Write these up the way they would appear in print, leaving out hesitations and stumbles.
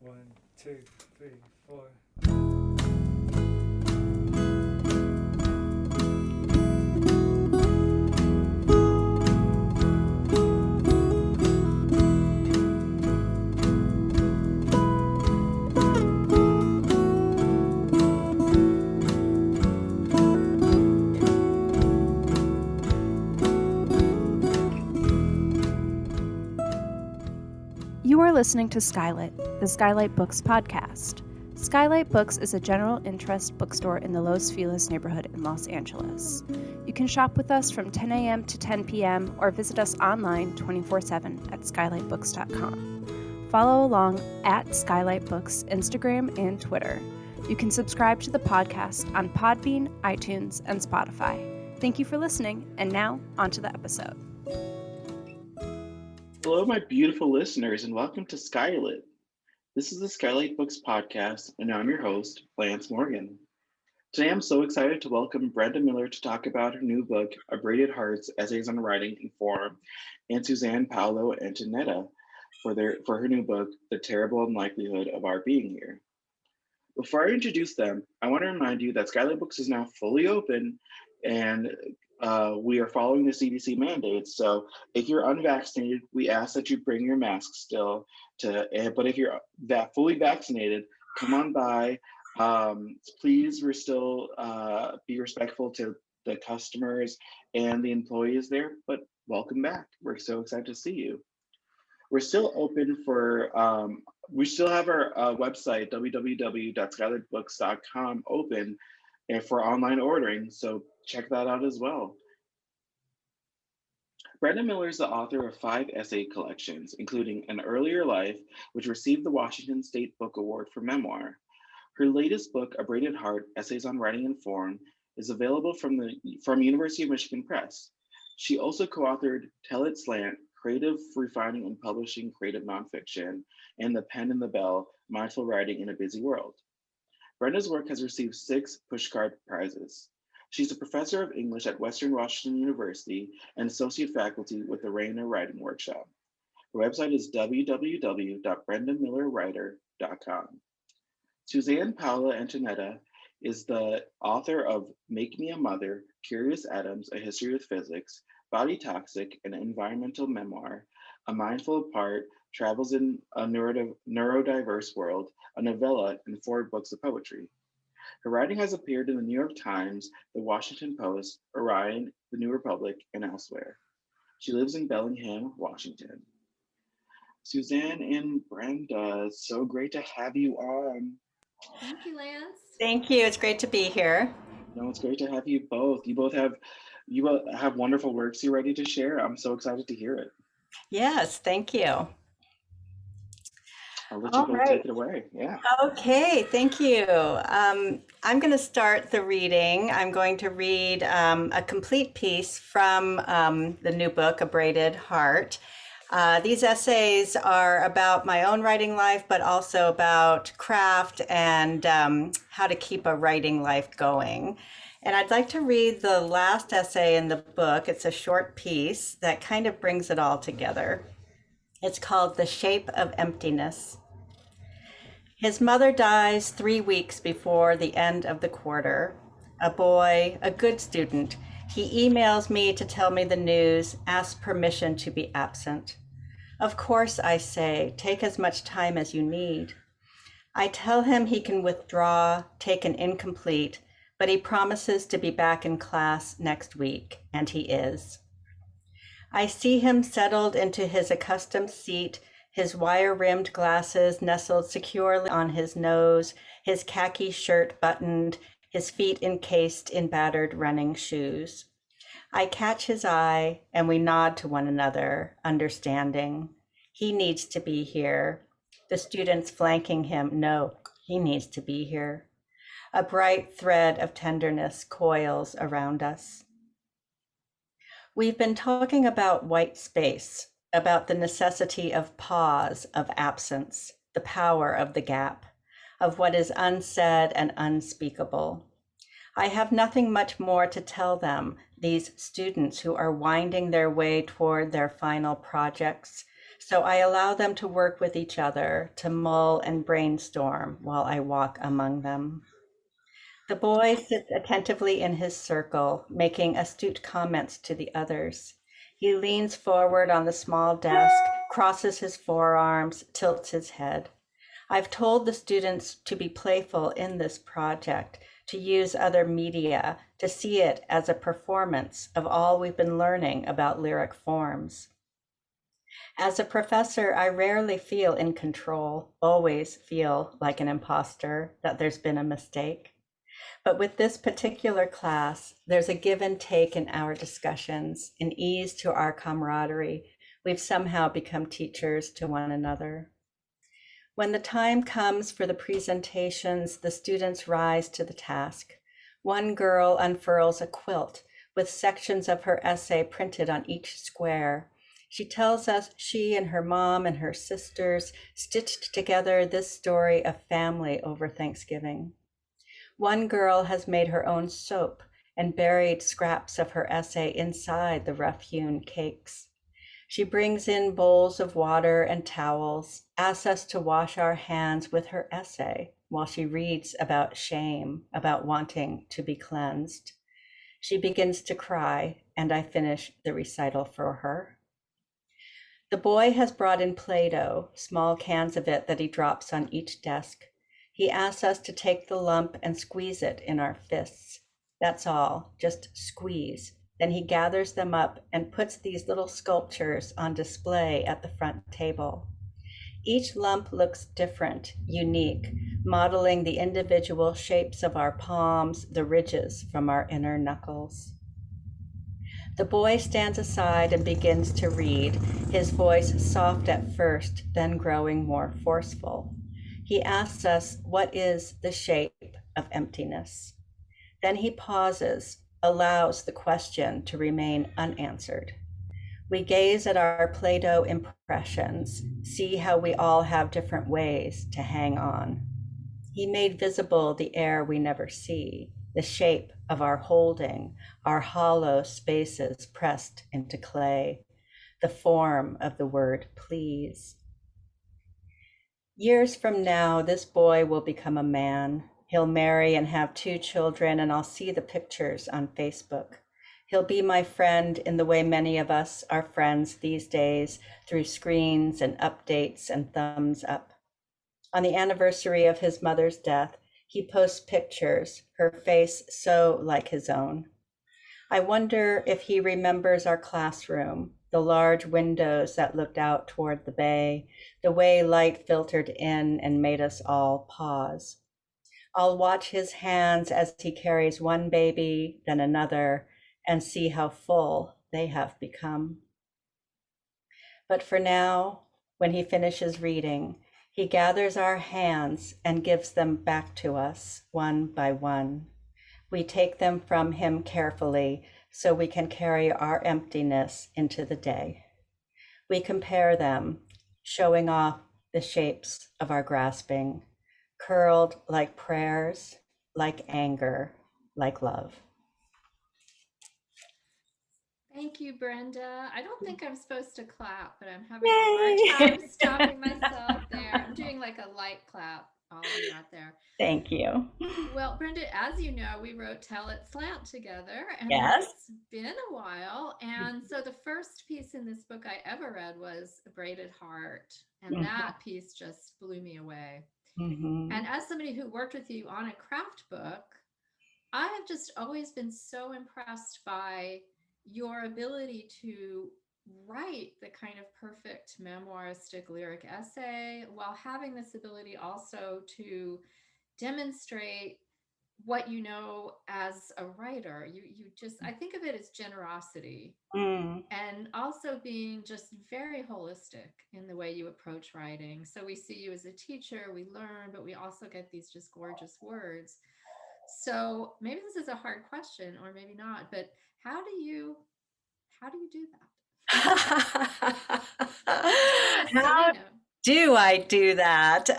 One, two, three, four. You are listening to SKYLIT, the SKYLIT Books podcast. SKYLIT Books is a general interest bookstore in the Los Feliz neighborhood in Los Angeles. You can shop with us from 10 a.m. to 10 p.m. or visit us online 24/7 at skylitbooks.com. Follow along at SKYLIT Books Instagram and Twitter. You can subscribe to the podcast on Podbean, iTunes, and Spotify. Thank you for listening, and now on to the episode. Hello, my beautiful listeners, and welcome to SKYLIT. This is the SKYLIT Books podcast, and I'm your host, Lance Morgan. Today, I'm so excited to welcome Brenda Miller to talk about her new book, A Braided Heart, Essays on Writing and Form, and Susanne Paola Antonetta for her new book, The Terrible Unlikelihood of Our Being Here. Before I introduce them, I want to remind you that SKYLIT Books is now fully open, and we are following the CDC mandates. So if you're unvaccinated, we ask that you bring your mask still. But if you're fully vaccinated, come on by. Please, we're still be respectful to the customers and the employees there. But welcome back. We're so excited to see you. We're still open for. We still have our website www.skylitbooks.com open and for online ordering, so check that out as well. Brenda Miller is the author of 5 essay collections, including An Earlier Life, which received the Washington State Book Award for Memoir. Her latest book, A Braided Heart, Essays on Writing and Form, is available from University of Michigan Press. She also co-authored Tell It Slant, Creative Refining and Publishing Creative Nonfiction, and The Pen and the Bell, Mindful Writing in a Busy World. Brenda's work has received 6 Pushcart Prizes. She's a professor of English at Western Washington University and associate faculty with the Rainer Writing Workshop. Her website is www.brendamillerwriter.com. Susanne Paola Antonetta is the author of Make Me a Mother, Curious Atoms, A History of Physics, Body Toxic, an Environmental Memoir, A Mindful Apart, Travels in a Neurodiverse World, a novella, and 4 books of poetry. Her writing has appeared in the New York Times, the Washington Post, Orion, the New Republic, and elsewhere. She lives in Bellingham, Washington. Susanne and Brenda, it's so great to have you on. Thank you, Lance. Thank you. It's great to be here. No, it's great to have you both. You both have wonderful works you're ready to share. I'm so excited to hear it. Yes, thank you. I'll let you both take it away. Yeah. Okay, thank you. I'm going to start the reading. I'm going to read a complete piece from the new book, A Braided Heart. These essays are about my own writing life, but also about craft and how to keep a writing life going. And I'd like to read the last essay in the book. It's a short piece that kind of brings it all together. It's called The Shape of Emptiness. His mother dies 3 weeks before the end of the quarter. A boy, a good student, he emails me to tell me the news, asks permission to be absent. Of course, I say, take as much time as you need. I tell him he can withdraw, take an incomplete, but he promises to be back in class next week, and he is. I see him settled into his accustomed seat, his wire-rimmed glasses nestled securely on his nose, his khaki shirt buttoned, his feet encased in battered running shoes. I catch his eye, and we nod to one another, understanding. He needs to be here. The students flanking him know he needs to be here. A bright thread of tenderness coils around us. We've been talking about white space, about the necessity of pause, of absence, the power of the gap, of what is unsaid and unspeakable. I have nothing much more to tell them, these students who are winding their way toward their final projects, So I allow them to work with each other, to mull and brainstorm while I walk among them. The boy sits attentively in his circle, making astute comments to the others. He leans forward on the small desk, crosses his forearms, tilts his head. I've told the students to be playful in this project, to use other media, to see it as a performance of all we've been learning about lyric forms. As a professor, I rarely feel in control, always feel like an imposter, that there's been a mistake. But with this particular class, there's a give and take in our discussions, an ease to our camaraderie. We've somehow become teachers to one another. When the time comes for the presentations, the students rise to the task. One girl unfurls a quilt with sections of her essay printed on each square. She tells us she and her mom and her sisters stitched together this story of family over Thanksgiving. One girl has made her own soap and buried scraps of her essay inside the rough-hewn cakes. She brings in bowls of water and towels, asks us to wash our hands with her essay while she reads about shame, about wanting to be cleansed. She begins to cry, and I finish the recital for her. The boy has brought in Play-Doh, small cans of it that he drops on each desk. He asks us to take the lump and squeeze it in our fists. That's all, just squeeze. Then he gathers them up and puts these little sculptures on display at the front table. Each lump looks different, unique, modeling the individual shapes of our palms, the ridges from our inner knuckles. The boy stands aside and begins to read, his voice soft at first, then growing more forceful. He asks us, what is the shape of emptiness? Then he pauses, allows the question to remain unanswered. We gaze at our Play-Doh impressions, see how we all have different ways to hang on. He made visible the air we never see, the shape of our holding, our hollow spaces pressed into clay, the form of the word please. Years from now, this boy will become a man. He'll marry and have 2 children, and I'll see the pictures on Facebook. He'll be my friend in the way many of us are friends these days, through screens and updates and thumbs up. On the anniversary of his mother's death, he posts pictures, her face so like his own. I wonder if he remembers our classroom, the large windows that looked out toward the bay, the way light filtered in and made us all pause. I'll watch his hands as he carries one baby, then another, and see how full they have become. But for now, when he finishes reading, he gathers our hands and gives them back to us one by one. We take them from him carefully so we can carry our emptiness into the day. We compare them, showing off the shapes of our grasping, curled like prayers, like anger, like love. Thank you, Brenda. I don't think I'm supposed to clap, but I'm having a hard time stopping myself there. I'm doing like a light clap, all of you out there. Thank you. Well, Brenda, as you know, we wrote Tell It Slant together, and Yes. it's been a while. And so the first piece in this book I ever read was Braided Heart, and that piece just blew me away. And as somebody who worked with you on a craft book, I have just always been so impressed by your ability to write the kind of perfect memoiristic lyric essay while having this ability also to demonstrate what you know as a writer. You just, I think of it as generosity and also being just very holistic in the way you approach writing. So we see you as a teacher, we learn, but we also get these just gorgeous words. So maybe this is a hard question or maybe not, but how do you do that? How do I do that?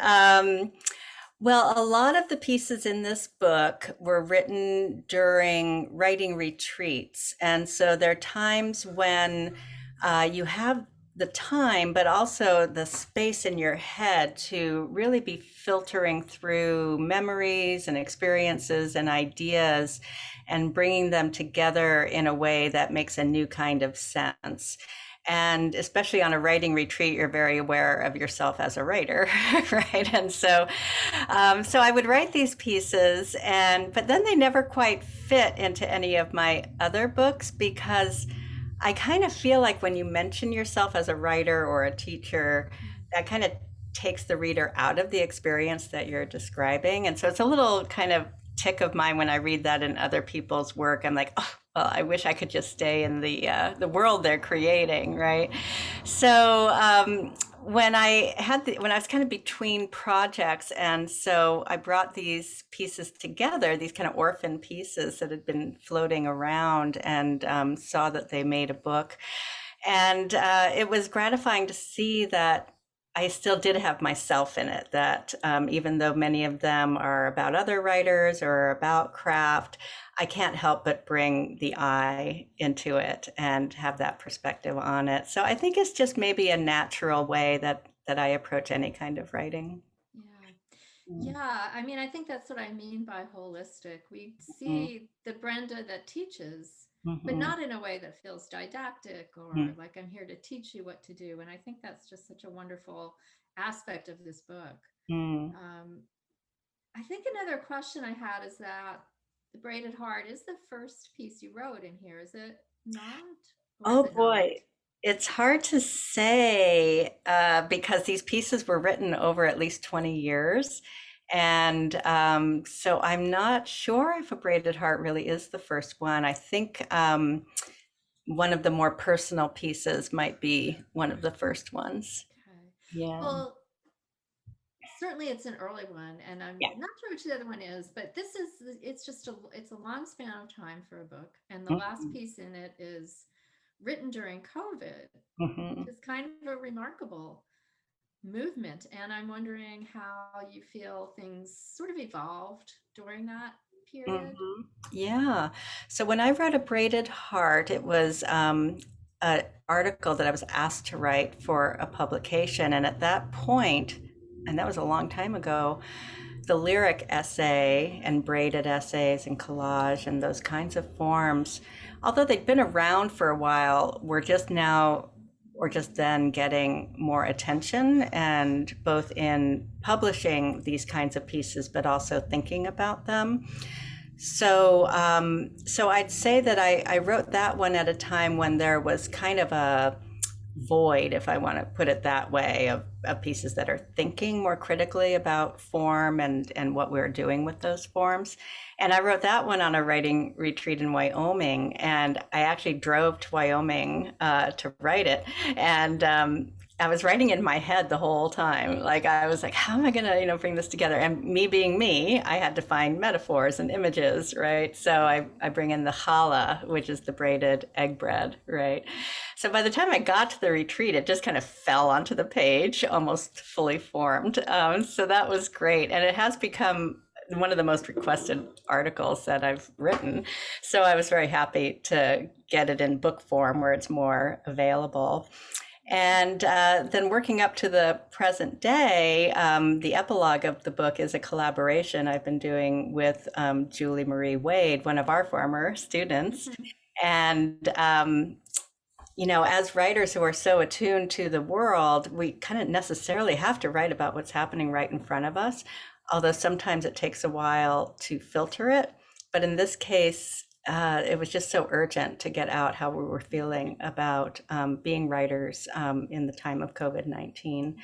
Well, a lot of the pieces in this book were written during writing retreats. And so there are times when you have the time, but also the space in your head to really be filtering through memories and experiences and ideas and bringing them together in a way that makes a new kind of sense. And especially on a writing retreat, you're very aware of yourself as a writer, right? And so, so I would write these pieces, but then they never quite fit into any of my other books because I kind of feel like when you mention yourself as a writer or a teacher, that kind of takes the reader out of the experience that you're describing. And so it's a little kind of tick of mine when I read that in other people's work. I'm like, oh, well, I wish I could just stay in the world they're creating, right? So when I was kind of between projects, and so I brought these pieces together, these kind of orphan pieces that had been floating around, and saw that they made a book. And it was gratifying to see that I still did have myself in it, that even though many of them are about other writers or about craft, I can't help but bring the I into it and have that perspective on it. So I think it's just maybe a natural way that I approach any kind of writing. Yeah, I mean, I think that's what I mean by holistic. We see the Brenda that teaches, but not in a way that feels didactic or like I'm here to teach you what to do. And I think that's just such a wonderful aspect of this book. I think another question I had is that The Braided Heart is the first piece you wrote in here, is it not? Oh boy, it's hard to say because these pieces were written over at least 20 years. And so I'm not sure if A Braided Heart really is the first one. I think one of the more personal pieces might be one of the first ones. Okay. Yeah. Well, certainly it's an early one, and I'm not sure which the other one is, but it's a long span of time for a book. And the last piece in it is written during COVID, which is kind of a remarkable movement. And I'm wondering how you feel things sort of evolved during that period. Yeah. So when I wrote A Braided Heart, it was an article that I was asked to write for a publication. And at that point, and that was a long time ago, the lyric essay and braided essays and collage and those kinds of forms, although they'd been around for a while, were just then getting more attention, and both in publishing these kinds of pieces, but also thinking about them. So, so I'd say that I wrote that one at a time when there was kind of a void, if I want to put it that way, of pieces that are thinking more critically about form and what we're doing with those forms. And I wrote that one on a writing retreat in Wyoming, and I actually drove to Wyoming to write it. And I was writing in my head the whole time. Like I was like, how am I gonna, bring this together? And me being me, I had to find metaphors and images, right? So I bring in the challah, which is the braided egg bread, right? So by the time I got to the retreat, it just kind of fell onto the page, almost fully formed. So that was great. And it has become one of the most requested articles that I've written. So I was very happy to get it in book form where it's more available. And then working up to the present day, the epilogue of the book is a collaboration I've been doing with Julie Marie Wade, one of our former students. And, as writers who are so attuned to the world, we kind of necessarily have to write about what's happening right in front of us, although sometimes it takes a while to filter it. But in this case, it was just so urgent to get out how we were feeling about being writers in the time of COVID-19.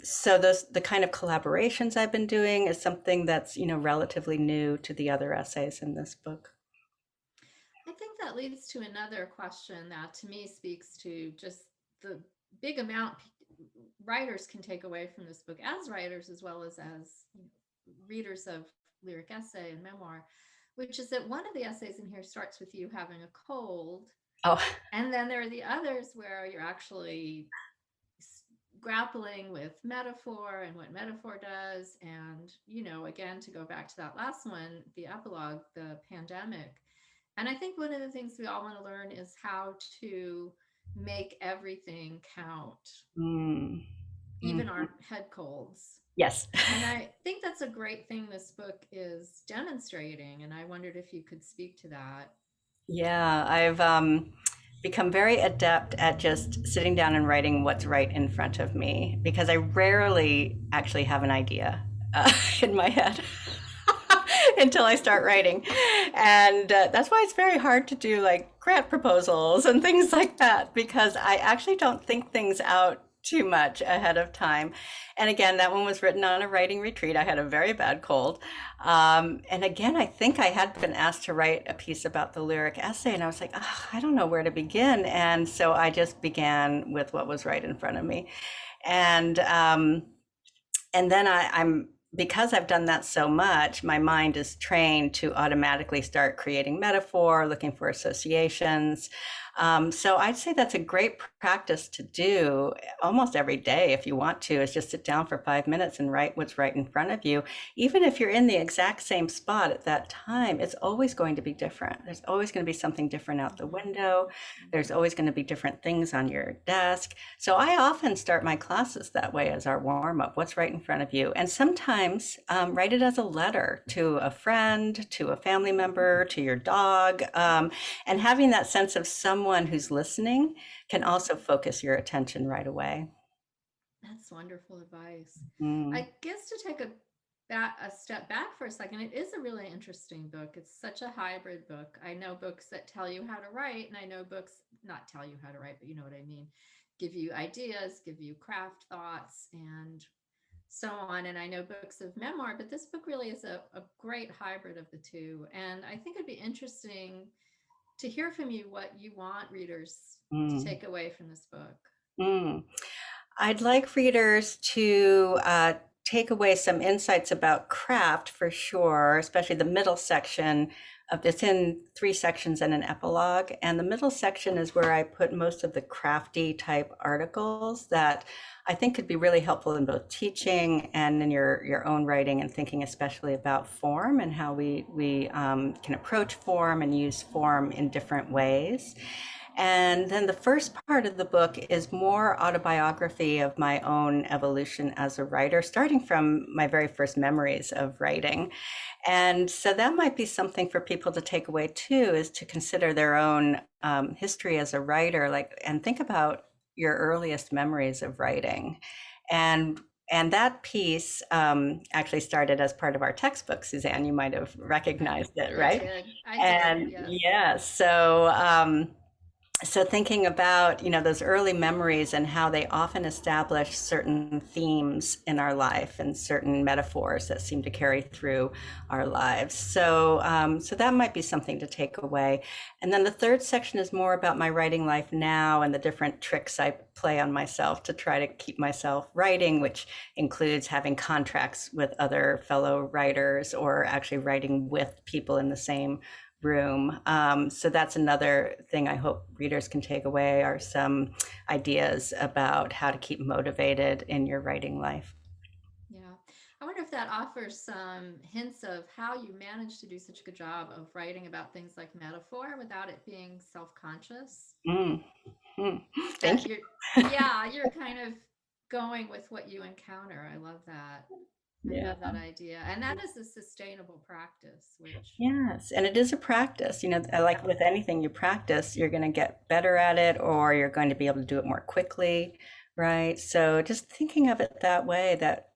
So the kind of collaborations I've been doing is something that's, relatively new to the other essays in this book. I think that leads to another question that to me speaks to just the big amount writers can take away from this book as writers, as well as readers of lyric essay and memoir, which is that one of the essays in here starts with you having a cold. Oh. And then there are the others where you're actually grappling with metaphor and what metaphor does. And, again, to go back to that last one, the epilogue, the pandemic. And I think one of the things we all want to learn is how to make everything count, Mm-hmm. even our head colds. Yes. And I think that's a great thing this book is demonstrating. And I wondered if you could speak to that. Yeah, I've become very adept at just sitting down and writing what's right in front of me because I rarely actually have an idea in my head until I start writing. And that's why it's very hard to do like grant proposals and things like that because I actually don't think things out too much ahead of time. And again, that one was written on a writing retreat. I had a very bad cold. And again, I think I had been asked to write a piece about the lyric essay, and I was like, oh, I don't know where to begin. And so I just began with what was right in front of me. And then I'm because I've done that so much, my mind is trained to automatically start creating metaphor, looking for associations. So I'd say that's a great practice to do almost every day if you want to, is just sit down for 5 minutes and write what's right in front of you. Even if you're in the exact same spot at that time, it's always going to be different. There's always going to be something different out the window. There's always going to be different things on your desk. So I often start my classes that way as our warm-up, what's right in front of you. And sometimes write it as a letter to a friend, to a family member, to your dog. And having that sense of someone who's listening can also focus your attention right away. That's wonderful advice. Mm. I guess to take a step back for a second, it is a really interesting book. It's such a hybrid book. I know books that tell you how to write, and I know books not tell you how to write, but you know what I mean, give you ideas, give you craft thoughts, and so on. And I know books of memoir, but this book really is a great hybrid of the two. And I think it'd be interesting to hear from you what you want readers to take away from this book. I'd like readers to take away some insights about craft for sure, especially the middle section of it's in 3 sections and an epilogue. And the middle section is where I put most of the crafty type articles that I think could be really helpful in both teaching and in your own writing, and thinking especially about form and how we can approach form and use form in different ways. And then the first part of the book is more autobiography of my own evolution as a writer, starting from my very first memories of writing. And so that might be something for people to take away too, is to consider their own history as a writer, and think about your earliest memories of writing. And that piece actually started as part of our textbook, Susanne. You might have recognized it, right? I did, yes. Yeah, so thinking about, those early memories and how they often establish certain themes in our life and certain metaphors that seem to carry through our lives. So that might be something to take away. And then the third section is more about my writing life now and the different tricks I play on myself to try to keep myself writing, which includes having contracts with other fellow writers or actually writing with people in the same room. So that's another thing I hope readers can take away, are some ideas about how to keep motivated in your writing life. Yeah. I wonder if that offers some hints of how you manage to do such a good job of writing about things like metaphor without it being self-conscious. Thank you. You're kind of going with what you encounter. I love that. I love that idea. And that is a sustainable practice, which... Yes, and it is a practice. Like with anything you practice, you're going to get better at it, or you're going to be able to do it more quickly, right? So just thinking of it that way, that,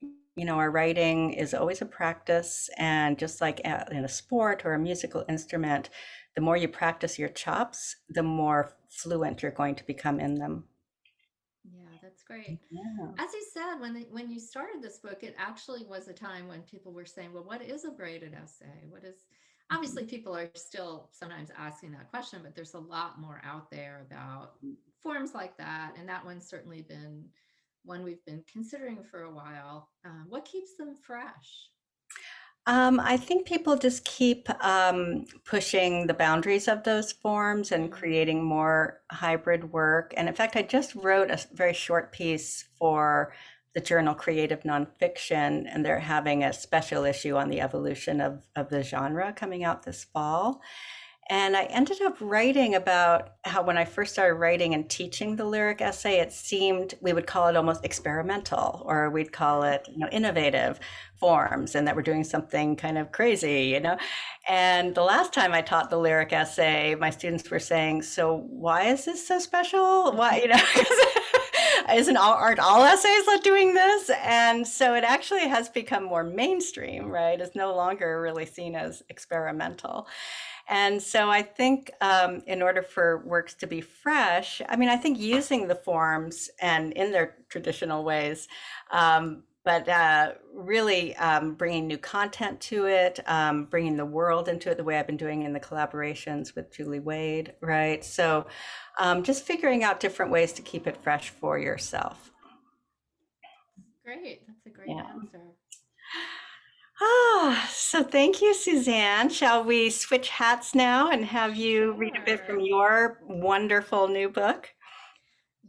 our writing is always a practice. And just like in a sport or a musical instrument, the more you practice your chops, the more fluent you're going to become in them. Yeah, that's great. Yeah. As you said, when you started this book, it actually was a time when people were saying, well, what is a braided essay? Obviously people are still sometimes asking that question, but there's a lot more out there about forms like that. And that one's certainly been one we've been considering for a while. What keeps them fresh? I think people just keep pushing the boundaries of those forms and creating more hybrid work. And in fact, I just wrote a very short piece for the journal Creative Nonfiction, and they're having a special issue on the evolution of the genre coming out this fall. And I ended up writing about how when I first started writing and teaching the lyric essay, it seemed we would call it almost experimental, or we'd call it, innovative forms, and that we're doing something kind of crazy. And the last time I taught the lyric essay, my students were saying, "So why is this so special? Why, aren't all essays like doing this?" And so it actually has become more mainstream, right? It's no longer really seen as experimental. And so I think in order for works to be fresh, I think using the forms and in their traditional ways, but really bringing new content to it, bringing the world into it the way I've been doing in the collaborations with Julie Wade, right? So just figuring out different ways to keep it fresh for yourself. Great. That's a great answer. So thank you, Susanne. Shall we switch hats now and have you read a bit from your wonderful new book?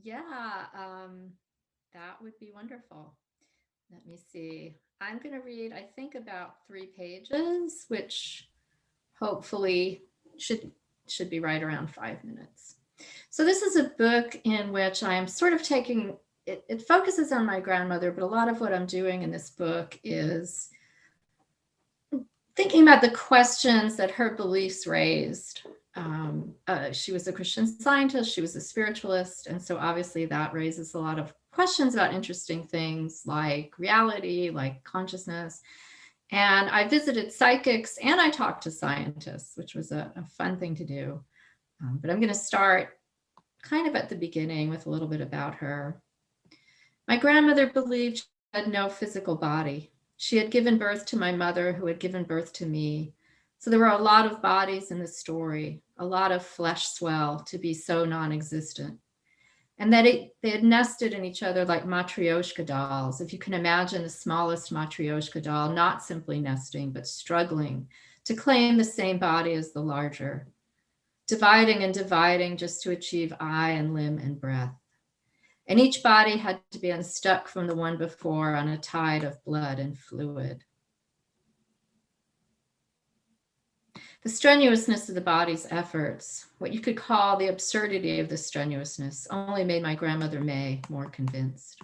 Yeah, that would be wonderful. Let me see. I'm going to read, I think, about 3 pages, which hopefully should be right around 5 minutes. So this is a book in which I am sort of taking, it focuses on my grandmother, but a lot of what I'm doing in this book is thinking about the questions that her beliefs raised. She was a Christian Scientist, she was a spiritualist, and so obviously that raises a lot of questions about interesting things like reality, like consciousness. And I visited psychics and I talked to scientists, which was a fun thing to do. But I'm going to start kind of at the beginning with a little bit about her. My grandmother believed she had no physical body. She had given birth to my mother, who had given birth to me. So there were a lot of bodies in the story, a lot of flesh swell to be so non-existent. And that they had nested in each other like matryoshka dolls. If you can imagine the smallest matryoshka doll, not simply nesting, but struggling to claim the same body as the larger, dividing and dividing just to achieve eye and limb and breath. And each body had to be unstuck from the one before on a tide of blood and fluid. The strenuousness of the body's efforts, what you could call the absurdity of the strenuousness, only made my grandmother May more convinced.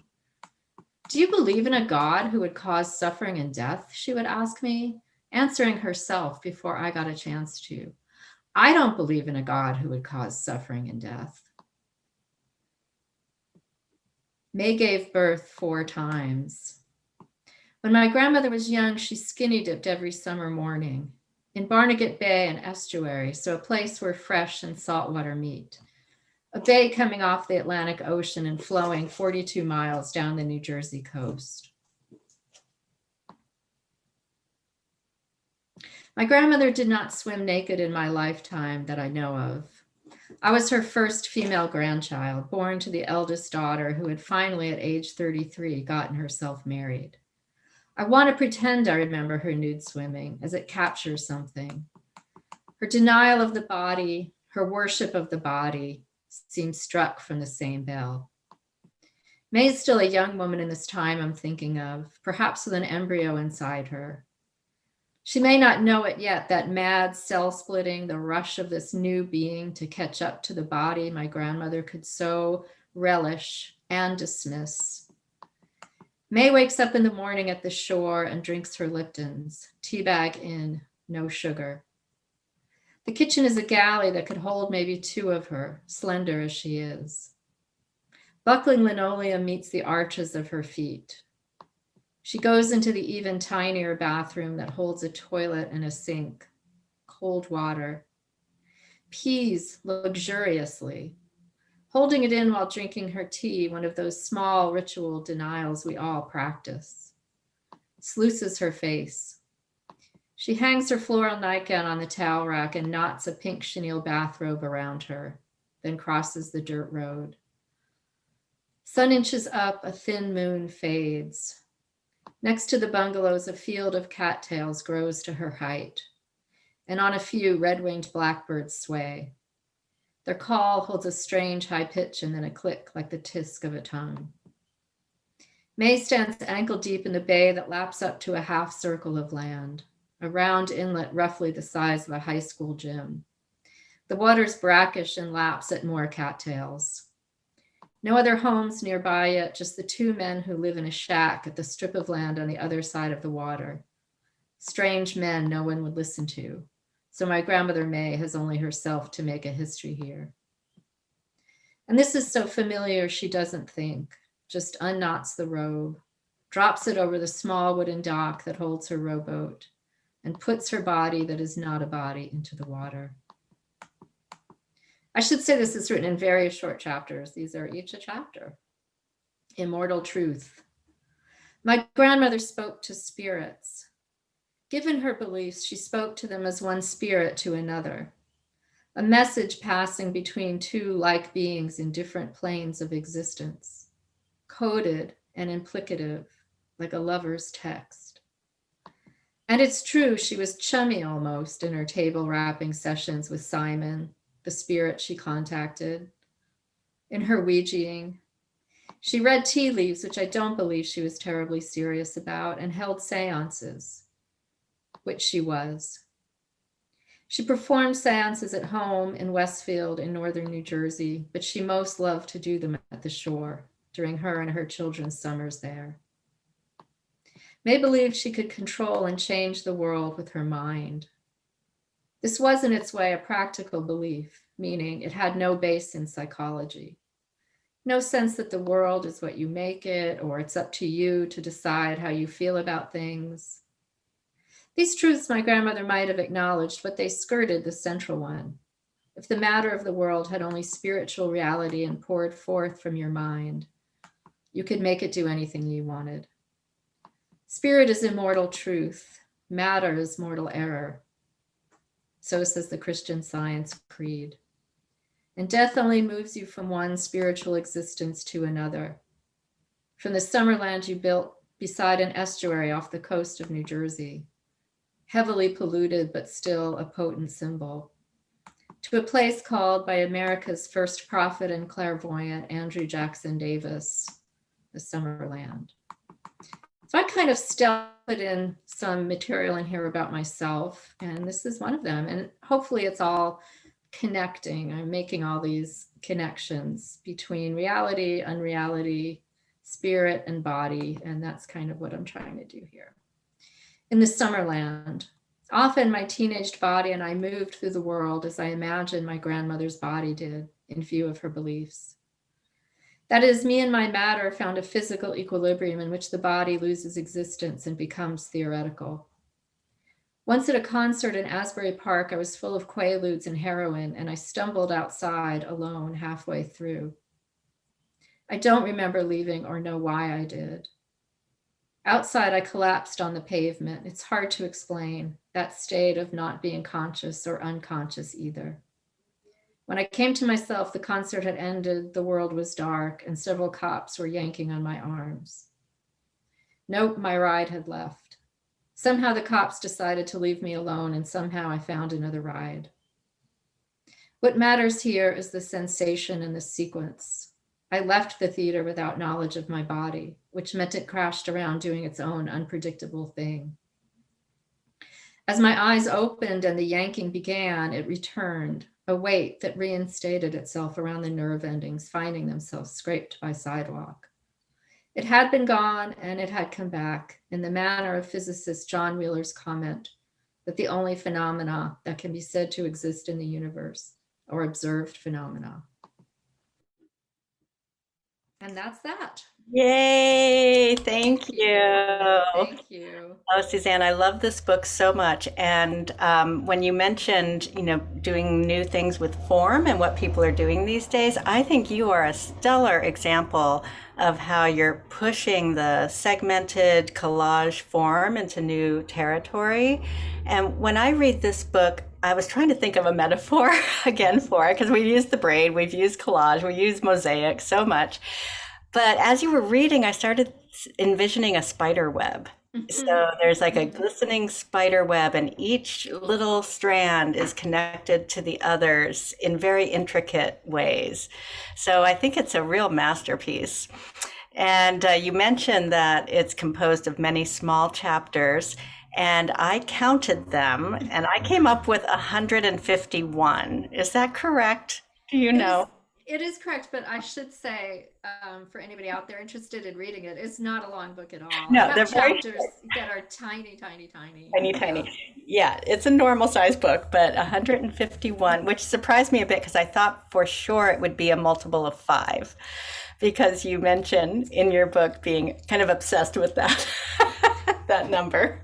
"Do you believe in a God who would cause suffering and death?" she would ask me, answering herself before I got a chance to. "I don't believe in a God who would cause suffering and death." May gave birth 4 times. When my grandmother was young, she skinny dipped every summer morning in Barnegat Bay and estuary, so a place where fresh and saltwater meet. A bay coming off the Atlantic Ocean and flowing 42 miles down the New Jersey coast. My grandmother did not swim naked in my lifetime that I know of. I was her first female grandchild, born to the eldest daughter who had finally, at age 33, gotten herself married. I want to pretend I remember her nude swimming, as it captures something. Her denial of the body, her worship of the body, seemed struck from the same bell. May is still a young woman in this time I'm thinking of, perhaps with an embryo inside her. She may not know it yet, that mad cell splitting, the rush of this new being to catch up to the body my grandmother could so relish and dismiss. May wakes up in the morning at the shore and drinks her Liptons, tea bag in, no sugar. The kitchen is a galley that could hold maybe 2 of her, slender as she is. Buckling linoleum meets the arches of her feet. She goes into the even tinier bathroom that holds a toilet and a sink, cold water. Pees luxuriously, holding it in while drinking her tea, one of those small ritual denials we all practice. Sluices her face. She hangs her floral nightgown on the towel rack and knots a pink chenille bathrobe around her, then crosses the dirt road. Sun inches up, a thin moon fades. Next to the bungalows, a field of cattails grows to her height, and on a few red-winged blackbirds sway. Their call holds a strange high pitch and then a click like the tisk of a tongue. May stands ankle deep in the bay that laps up to a half circle of land, a round inlet roughly the size of a high school gym. The water's brackish and laps at more cattails. No other homes nearby yet, just the two men who live in a shack at the strip of land on the other side of the water. Strange men no one would listen to. So my grandmother May has only herself to make a history here. And this is so familiar she doesn't think, just unknots the robe, drops it over the small wooden dock that holds her rowboat, and puts her body that is not a body into the water. I should say this is written in very short chapters. These are each a chapter. Immortal truth. My grandmother spoke to spirits. Given her beliefs, she spoke to them as one spirit to another, a message passing between two like beings in different planes of existence, coded and implicative, like a lover's text. And it's true, she was chummy almost in her table rapping sessions with Simon, the spirit she contacted, in her Ouijaing. She read tea leaves, which I don't believe she was terribly serious about, and held seances, which she was. She performed seances at home in Westfield in northern New Jersey, but she most loved to do them at the shore during her and her children's summers there. May believed she could control and change the world with her mind. This was in its way a practical belief, meaning it had no base in psychology. No sense that the world is what you make it, or it's up to you to decide how you feel about things. These truths my grandmother might have acknowledged, but they skirted the central one. If the matter of the world had only spiritual reality and poured forth from your mind, you could make it do anything you wanted. Spirit is immortal truth. Matter is mortal error. So says the Christian Science Creed. And death only moves you from one spiritual existence to another. From the summer land you built beside an estuary off the coast of New Jersey, heavily polluted but still a potent symbol, to a place called by America's first prophet and clairvoyant, Andrew Jackson Davis, the Summerland. So I kind of put in some material in here about myself, and this is one of them. And hopefully it's all connecting. I'm making all these connections between reality, unreality, spirit, and body, and that's kind of what I'm trying to do here. In the Summerland, often my teenaged body and I moved through the world as I imagined my grandmother's body did in view of her beliefs. That is, me and my matter found a physical equilibrium in which the body loses existence and becomes theoretical. Once at a concert in Asbury Park, I was full of quaaludes and heroin, and I stumbled outside alone halfway through. I don't remember leaving or know why I did. Outside, I collapsed on the pavement. It's hard to explain that state of not being conscious or unconscious either. When I came to myself, the concert had ended, the world was dark, and several cops were yanking on my arms. Nope, my ride had left. Somehow the cops decided to leave me alone, and somehow I found another ride. What matters here is the sensation and the sequence. I left the theater without knowledge of my body, which meant it crashed around doing its own unpredictable thing. As my eyes opened and the yanking began, it returned, a weight that reinstated itself around the nerve endings, finding themselves scraped by sidewalk. It had been gone and it had come back in the manner of physicist John Wheeler's comment that the only phenomena that can be said to exist in the universe are observed phenomena. And that's that. Yay, thank you. Thank you. Oh, Susanne, I love this book so much. And when you mentioned, doing new things with form and what people are doing these days, I think you are a stellar example of how you're pushing the segmented collage form into new territory. And when I read this book, I was trying to think of a metaphor again for it, because we've used the braid, we've used collage, we use mosaic so much. But as you were reading, I started envisioning a spider web. So there's like a glistening spider web, and each little strand is connected to the others in very intricate ways. So I think it's a real masterpiece. And you mentioned that it's composed of many small chapters, and I counted them, and I came up with 151. Is that correct? Do you know? It is correct, but I should say, for anybody out there interested in reading it, it's not a long book at all. I No, have they're very chapters that are tiny, tiny, tiny. tiny, tiny. Yeah, it's a normal size book, but 151, which surprised me a bit because I thought for sure it would be a multiple of 5, because you mentioned in your book being kind of obsessed with that that number.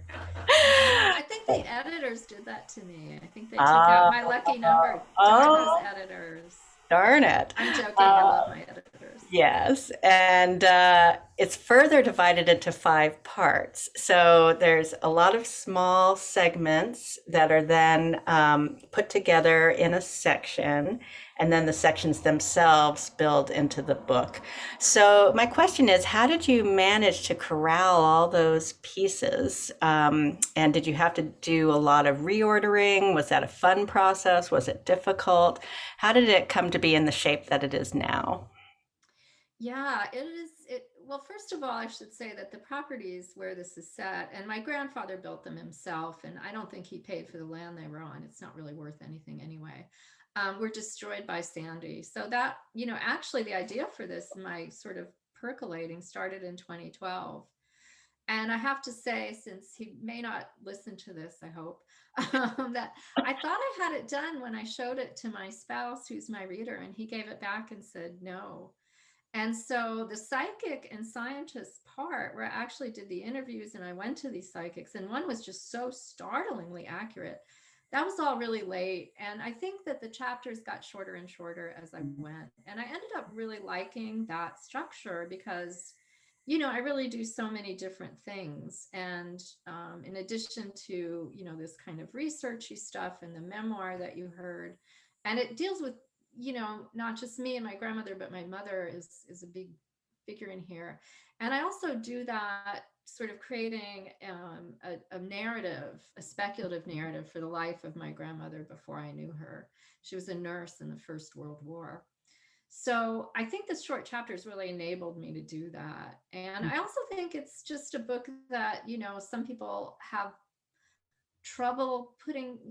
I think the editors did that to me. I think they took out my lucky number. Darn those editors. Darn it. I'm joking. I love my editors. Yes. And it's further divided into 5 parts. So there's a lot of small segments that are then put together in a section, and then the sections themselves build into the book. So my question is, how did you manage to corral all those pieces? And did you have to do a lot of reordering? Was that a fun process? Was it difficult? How did it come to be in the shape that it is now? Yeah, it is. Well, first of all, I should say that the properties where this is set, and my grandfather built them himself, and I don't think he paid for the land they were on. It's not really worth anything anyway. Were destroyed by Sandy. So that, actually the idea for this, my sort of percolating, started in 2012. And I have to say, since he may not listen to this, I hope, that I thought I had it done when I showed it to my spouse, who's my reader, and he gave it back and said no. And so the psychic and scientist part, where I actually did the interviews and I went to these psychics, and one was just so startlingly accurate, that was all really late. And I think that the chapters got shorter and shorter as I went. And I ended up really liking that structure because, I really do so many different things. And in addition to, this kind of researchy stuff and the memoir that you heard, and it deals with, not just me and my grandmother, but my mother is a big figure in here. And I also do that sort of creating a narrative, a speculative narrative for the life of my grandmother before I knew her. She was a nurse in the First World War. So I think the short chapters really enabled me to do that. And I also think it's just a book that, some people have trouble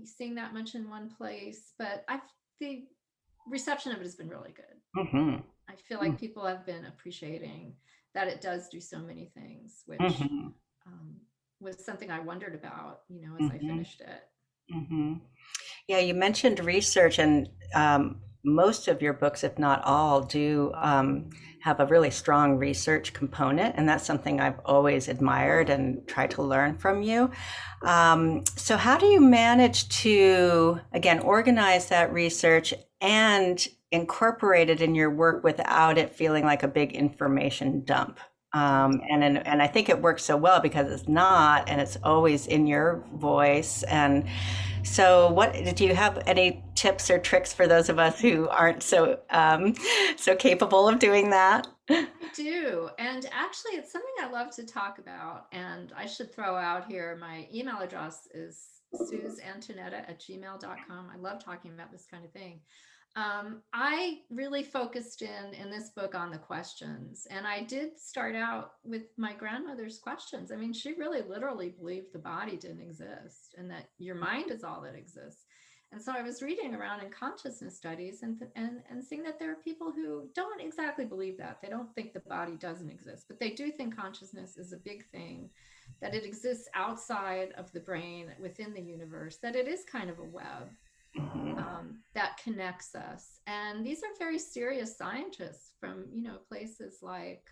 seeing that much in one place, but the reception of it has been really good. Mm-hmm. I feel like people have been appreciating that it does do so many things, which was something I wondered about, as I finished it. Yeah, you mentioned research, and most of your books, if not all, do have a really strong research component, and that's something I've always admired and tried to learn from you. So how do you manage to, again, organize that research and incorporate it in your work without it feeling like a big information dump? And I think it works so well because it's not, and it's always in your voice. And so do you have any tips or tricks for those of us who aren't so capable of doing that? I do. And actually, it's something I love to talk about. And I should throw out here, my email address is susanneantonetta@gmail.com. I love talking about this kind of thing. I really focused in this book on the questions, and I did start out with my grandmother's questions. I mean, she really literally believed the body didn't exist and that your mind is all that exists. And so I was reading around in consciousness studies and seeing that there are people who don't exactly believe that. They don't think the body doesn't exist, but they do think consciousness is a big thing, that it exists outside of the brain, within the universe, that it is kind of a web that connects us. And these are very serious scientists from, places like,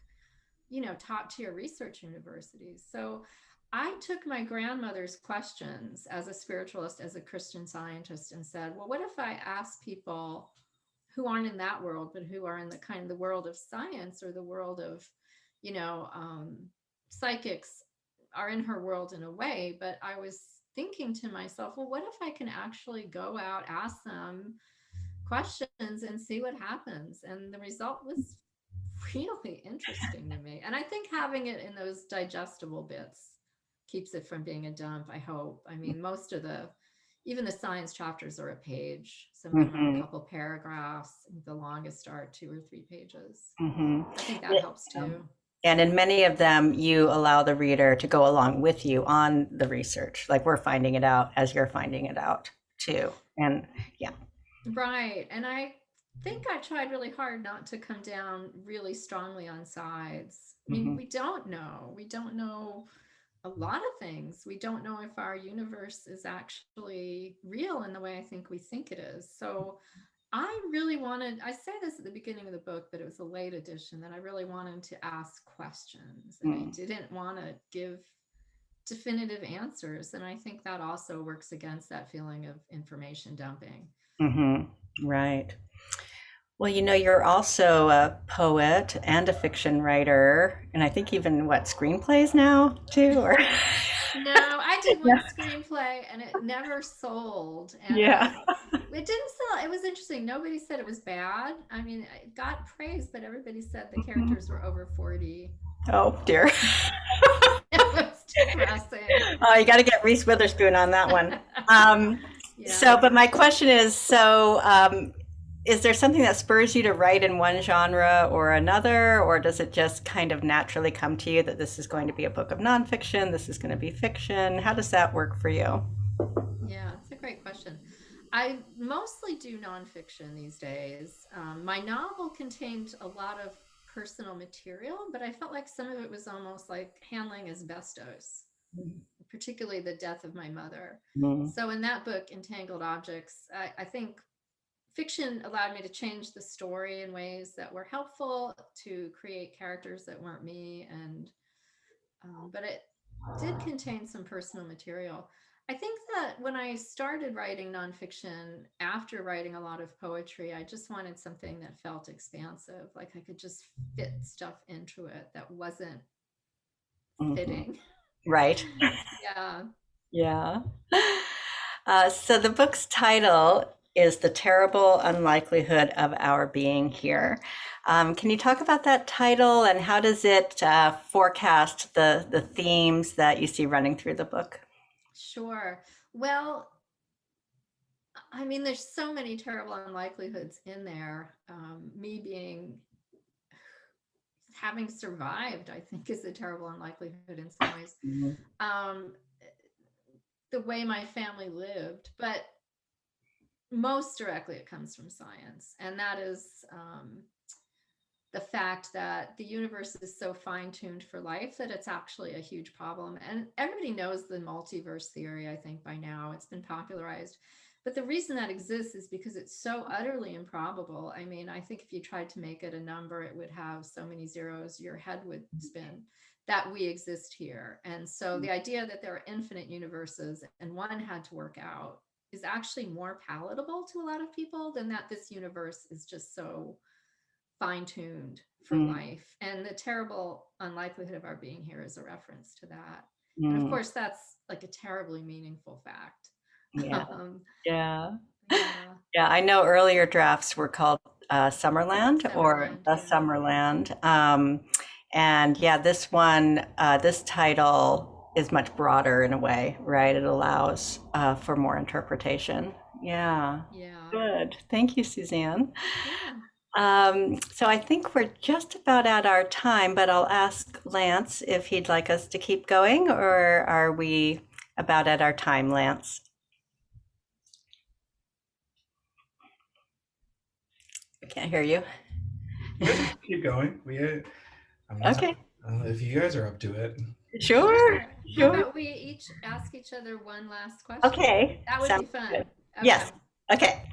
top tier research universities. So I took my grandmother's questions as a spiritualist, as a Christian scientist, and said, well, what if I ask people who aren't in that world, but who are in the world of science, or the world of, psychics are in her world in a way, but I was thinking to myself, well, what if I can actually go out, ask them questions and see what happens? And the result was really interesting to me. And I think having it in those digestible bits keeps it from being a dump, I hope. I mean, even the science chapters are a page. Some of them are a couple paragraphs. The longest are 2 or 3 pages. I think that helps too. And in many of them, you allow the reader to go along with you on the research. Like we're finding it out as you're finding it out too. And yeah. Right. And I think I tried really hard not to come down really strongly on sides. I mean, we don't know. We don't know a lot of things. We don't know if our universe is actually real in the way I think we think it is. So I really wanted, I say this at the beginning of the book, but it was a late edition, that I really wanted to ask questions, and I didn't want to give definitive answers. And I think that also works against that feeling of information dumping. Right. Well, you're also a poet and a fiction writer, and I think even screenplays now too, or No, I did one screenplay and it never sold. And yeah. It didn't sell. It was interesting. Nobody said it was bad. I mean, it got praise, but everybody said the characters were over 40. Oh dear. It was depressing. Oh, you got to get Reese Witherspoon on that one. Yeah. So, but my question is, is there something that spurs you to write in one genre or another, or does it just kind of naturally come to you that this is going to be a book of nonfiction, this is going to be fiction? How does that work for you? Yeah, it's a great question. I mostly do nonfiction these days. My novel contained a lot of personal material, but I felt like some of it was almost like handling asbestos, particularly the death of my mother. So in that book, Entangled Objects, I think fiction allowed me to change the story in ways that were helpful, to create characters that weren't me, and but it did contain some personal material. I think that when I started writing nonfiction after writing a lot of poetry, I just wanted something that felt expansive, like I could just fit stuff into it that wasn't fitting. Right. Yeah. Yeah. So the book's title is The Terrible Unlikelihood of Our Being Here. Can you talk about that title, and how does it forecast the themes that you see running through the book? Sure. Well, I mean, there's so many terrible unlikelihoods in there. Me having survived, I think, is a terrible unlikelihood in some ways. The way my family lived, but most directly it comes from science, and that is the fact that the universe is so fine-tuned for life that it's actually a huge problem. And everybody knows the multiverse theory, I think, by now. It's been popularized. But the reason that exists is because it's so utterly improbable. I mean, I think if you tried to make it a number, it would have so many zeros, your head would spin, that we exist here. And so the idea that there are infinite universes and one had to work out is actually more palatable to a lot of people than that this universe is just so fine-tuned for life. And the terrible unlikelihood of our being here is a reference to that. And of course, that's like a terribly meaningful fact. Yeah. I know earlier drafts were called Summerland or The Summerland. And this one, this title is much broader in a way, right? It allows for more interpretation. Yeah. Good. Thank you, Susanne. So I think we're just about at our time, but I'll ask Lance if he'd like us to keep going, or are we about at our time, Lance? I can't hear you. Keep going. Okay. I don't know if you guys are up to it. Sure. How about we each ask each other one last question? Okay. That would be fun. Okay. Yes. Okay.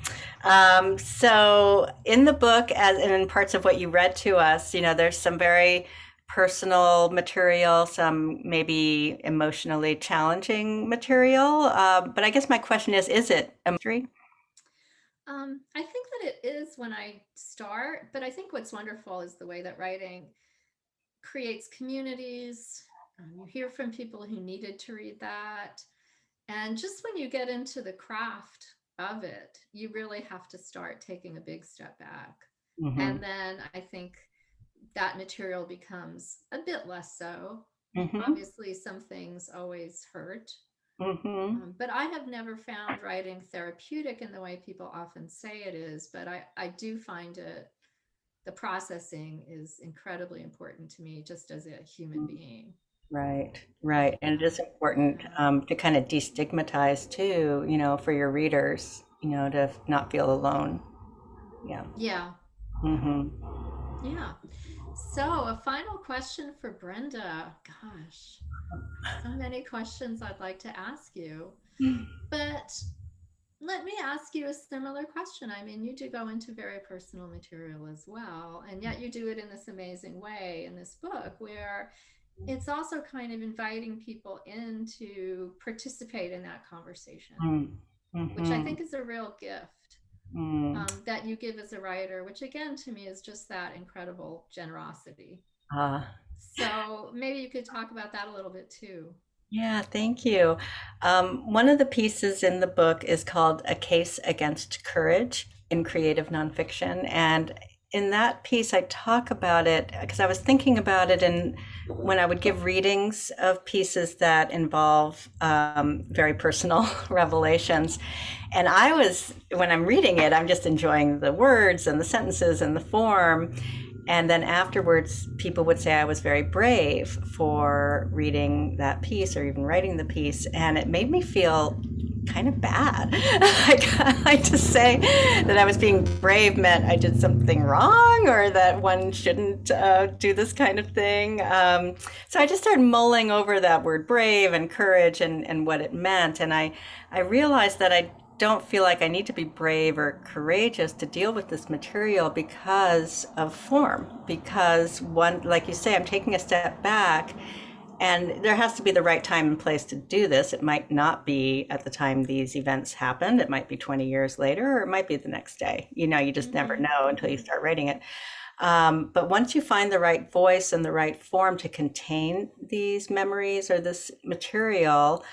So in the book, as and in parts of what you read to us, there's some very personal material, some maybe emotionally challenging material. But I guess my question is it a mystery? I think that it is when I start, but I think what's wonderful is the way that writing creates communities. You hear from people who needed to read that. And just when you get into the craft of it, you really have to start taking a big step back. And then I think that material becomes a bit less so. Obviously, some things always hurt. But I have never found writing therapeutic in the way people often say it is, but I do find it the processing is incredibly important to me just as a human being. Right, right. And it is important to kind of destigmatize too, you know, for your readers, you know, to not feel alone. Yeah. Yeah. Mm-hmm. Yeah. So a final question for Brenda. Gosh, so many questions I'd like to ask you. But let me ask you a similar question. I mean, you do go into very personal material as well, and yet you do it in this amazing way in this book where it's also kind of inviting people in to participate in that conversation, Mm-hmm. which I think is a real gift Mm. that you give as a writer, which again to me is just that incredible generosity. So maybe you could talk about that a little bit too. Yeah, thank you. One of the pieces in the book is called A Case Against Courage in Creative Nonfiction. And in that piece, I talk about it because I was thinking about it, and when I would give readings of pieces that involve very personal revelations. And when I'm reading it, I'm just enjoying the words and the sentences and the form. And then afterwards, people would say I was very brave for reading that piece or even writing the piece. And it made me feel kind of bad. I like to say that I was being brave meant I did something wrong or that one shouldn't do this kind of thing. So I just started mulling over that word brave and courage and what it meant. And I realized that I don't feel like I need to be brave or courageous to deal with this material because of form. Because one, like you say, I'm taking a step back, and there has to be the right time and place to do this. It might not be at the time these events happened. It might be 20 years later, or it might be the next day. You know, you just never know until you start writing it. But once you find the right voice and the right form to contain these memories or this material,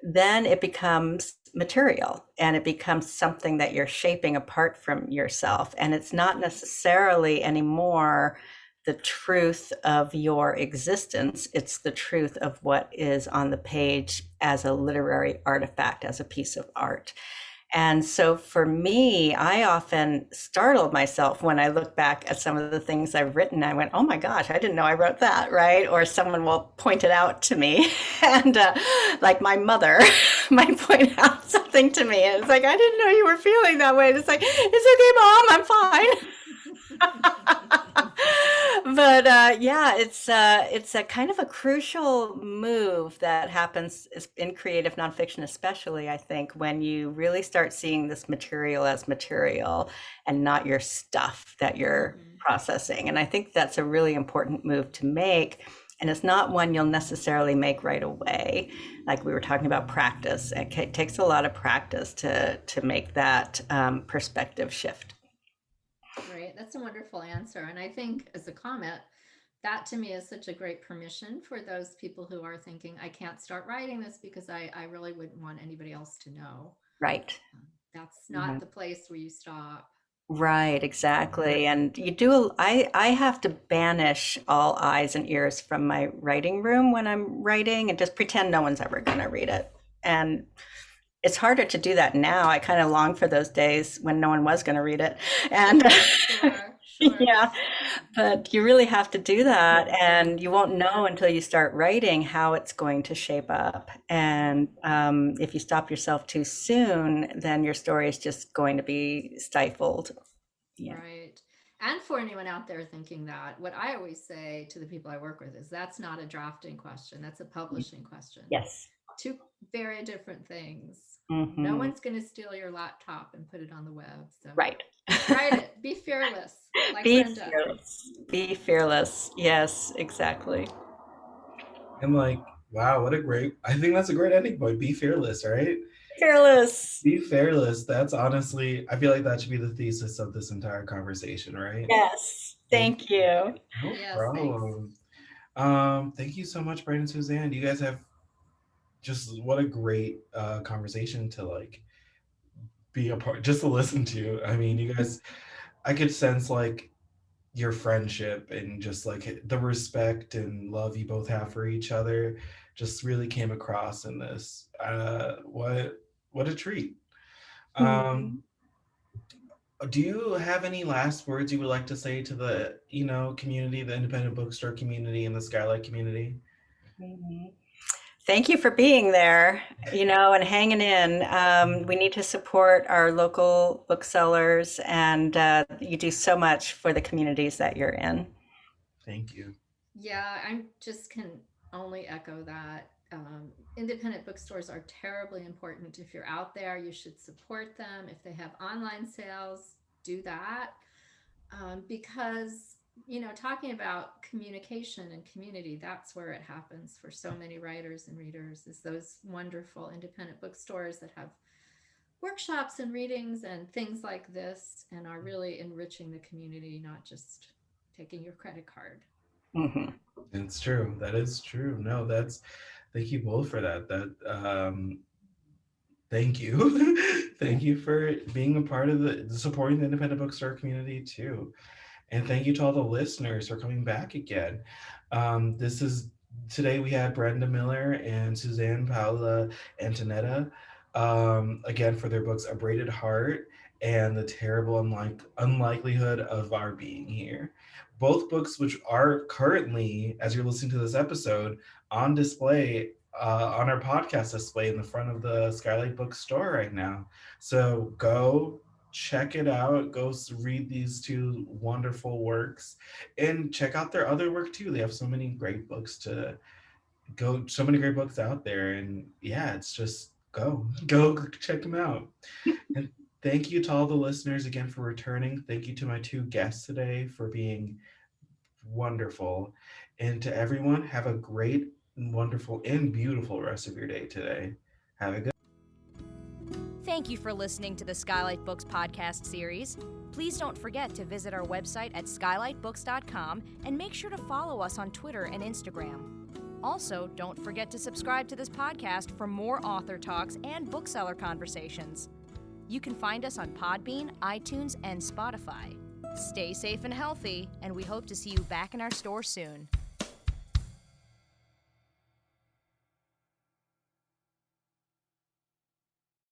then it becomes material and it becomes something that you're shaping apart from yourself. And it's not necessarily anymore the truth of your existence. It's the truth of what is on the page as a literary artifact, as a piece of art. And so for me, I often startled myself when I look back at some of the things I've written. I went, oh my gosh, I didn't know I wrote that, right? Or someone will point it out to me. And like my mother might point out something to me. And it's like, I didn't know you were feeling that way. And it's like, it's okay, Mom, I'm fine. But yeah, it's a kind of a crucial move that happens in creative nonfiction, especially, I think, when you really start seeing this material as material and not your stuff that you're processing. And I think that's a really important move to make. And it's not one you'll necessarily make right away. Like we were talking about practice. It takes a lot of practice to make that perspective shift. Right. That's a wonderful answer. And I think as a comment, that to me is such a great permission for those people who are thinking, I can't start writing this because I really wouldn't want anybody else to know. Right. That's not the place where you stop. Right, exactly. And I have to banish all eyes and ears from my writing room when I'm writing and just pretend no one's ever going to read it. And it's harder to do that now. I kind of long for those days when no one was going to read it. And Sure. yeah, but you really have to do that. And you won't know until you start writing how it's going to shape up. And if you stop yourself too soon, then your story is just going to be stifled. Yeah. Right. And for anyone out there thinking that, what I always say to the people I work with is that's not a drafting question. That's a publishing question. Yes. Two very different things. Mm-hmm. No one's going to steal your laptop and put it on the web. So right. Write it. Be fearless. Like Be Brenda. fearless. Be fearless. Yes, exactly. I'm like, wow, I think that's a great ending point. Be fearless, right? Fearless. Be fearless. That's honestly, I feel like that should be the thesis of this entire conversation, right? Yes. Thank you. No Yes, problem. Thank you so much, Brenda and Susanne. You guys have just what a great conversation to like be a part, just to listen to. I mean, you guys, I could sense like your friendship and just like the respect and love you both have for each other just really came across in this. What a treat. do you have any last words you would like to say to the, community, the independent bookstore community and the Skylight community? Thank you for being there, and hanging in. We need to support our local booksellers, and you do so much for the communities that you're in. Thank you. Yeah, I just can only echo that. Independent bookstores are terribly important. If you're out there, you should support them. If they have online sales, do that. Because, talking about communication and community, that's where it happens for so many writers and readers, is those wonderful independent bookstores that have workshops and readings and things like this and are really enriching the community, not just taking your credit card. Mm-hmm. It's true. That is true. No, thank you both for that. Thank you. Thank you for being a part of the supporting the independent bookstore community too. And thank you to all the listeners for coming back again. Today we had Brenda Miller and Susanne Paola Antonetta, again for their books A Braided Heart and The Terrible Unlikelihood of Our Being Here. Both books which are currently, as you're listening to this episode, on display on our podcast display in the front of the Skylight Bookstore right now. So go check it out. Go read these two wonderful works and check out their other work too. They have so many great books so many great books out there. And yeah, it's just go check them out. And thank you to all the listeners again for returning. Thank you to my two guests today for being wonderful. And to everyone, have a great, wonderful, and beautiful rest of your day today. Have a good. Thank you for listening to the Skylight Books podcast series. Please don't forget to visit our website at skylightbooks.com and make sure to follow us on Twitter and Instagram. Also, don't forget to subscribe to this podcast for more author talks and bookseller conversations. You can find us on Podbean, iTunes, and Spotify. Stay safe and healthy, and we hope to see you back in our store soon.